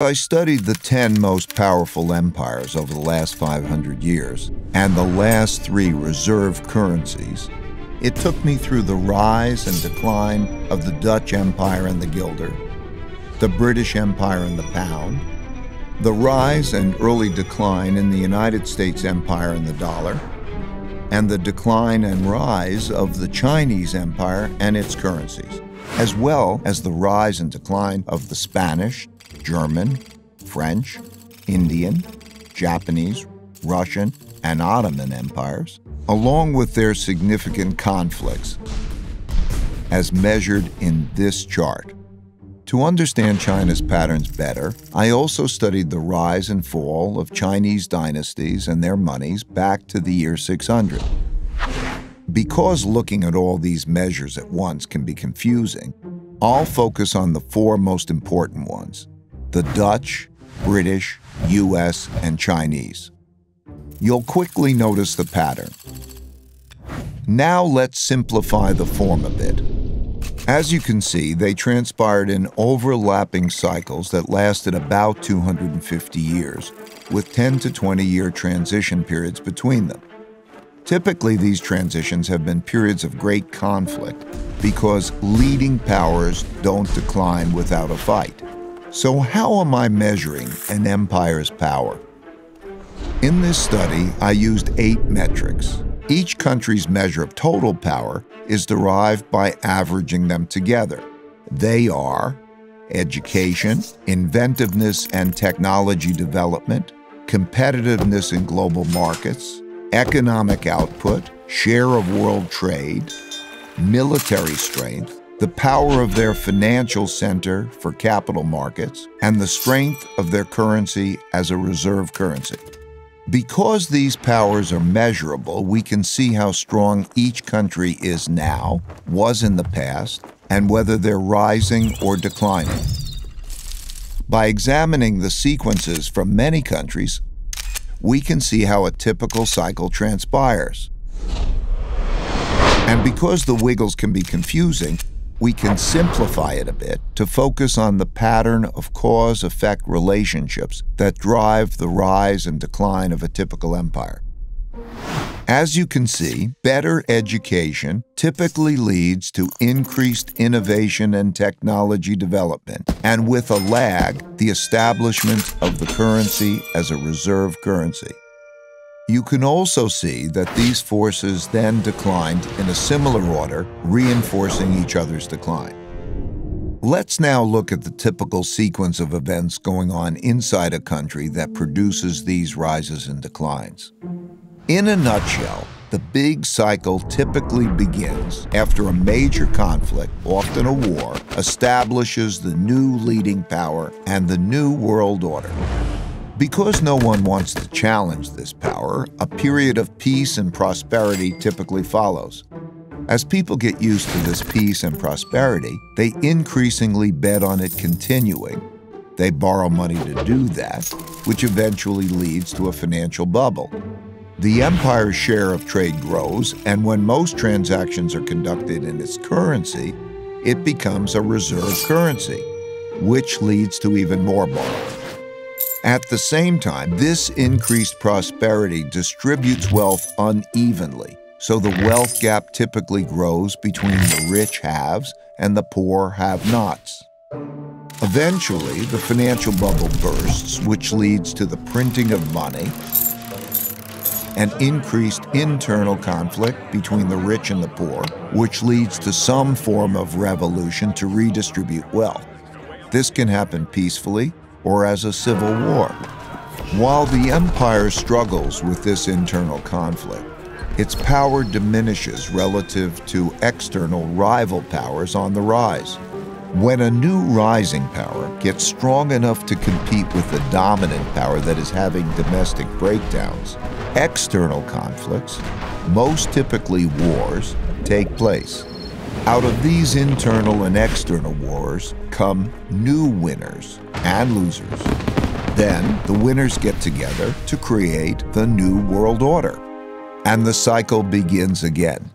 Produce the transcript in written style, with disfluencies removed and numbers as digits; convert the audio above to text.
I studied the 10 most powerful empires over the last 500 years and the last 3 reserve currencies. It took me through the rise and decline of the Dutch Empire and the guilder, the British Empire and the pound, the rise and early decline in the United States Empire and the dollar, and the decline and rise of the Chinese Empire and its currencies, as well as the rise and decline of the Spanish, German, French, Indian, Japanese, Russian, and Ottoman empires, along with their significant conflicts, as measured in this chart. To understand China's patterns better, I also studied the rise and fall of Chinese dynasties and their monies back to the year 600. Because looking at all these measures at once can be confusing, I'll focus on the 4 most important ones: the Dutch, British, US, and Chinese. You'll quickly notice the pattern. Now let's simplify the form a bit. As you can see, they transpired in overlapping cycles that lasted about 250 years, with 10 to 20-year transition periods between them. Typically, these transitions have been periods of great conflict because leading powers don't decline without a fight. So how am I measuring an empire's power? In this study, I used 8 metrics. Each country's measure of total power is derived by averaging them together. They are education, inventiveness and technology development, competitiveness in global markets, economic output, share of world trade, military strength, the power of their financial center for capital markets, and the strength of their currency as a reserve currency. Because these powers are measurable, we can see how strong each country is now, was in the past, and whether they're rising or declining. By examining the sequences from many countries, we can see how a typical cycle transpires. And because the wiggles can be confusing, we can simplify it a bit to focus on the pattern of cause-effect relationships that drive the rise and decline of a typical empire. As you can see, better education typically leads to increased innovation and technology development, and with a lag, the establishment of the currency as a reserve currency. You can also see that these forces then declined in a similar order, reinforcing each other's decline. Let's now look at the typical sequence of events going on inside a country that produces these rises and declines. In a nutshell, the big cycle typically begins after a major conflict, often a war, establishes the new leading power and the new world order. Because no one wants to challenge this power, a period of peace and prosperity typically follows. As people get used to this peace and prosperity, they increasingly bet on it continuing. They borrow money to do that, which eventually leads to a financial bubble. The empire's share of trade grows, and when most transactions are conducted in its currency, it becomes a reserve currency, which leads to even more borrowing. At the same time, this increased prosperity distributes wealth unevenly, so the wealth gap typically grows between the rich haves and the poor have-nots. Eventually, the financial bubble bursts, which leads to the printing of money and increased internal conflict between the rich and the poor, which leads to some form of revolution to redistribute wealth. This can happen peacefully or as a civil war. While the empire struggles with this internal conflict, its power diminishes relative to external rival powers on the rise. When a new rising power gets strong enough to compete with the dominant power that is having domestic breakdowns, external conflicts, most typically wars, take place. Out of these internal and external wars come new winners and losers. Then the winners get together to create the new world order, and the cycle begins again.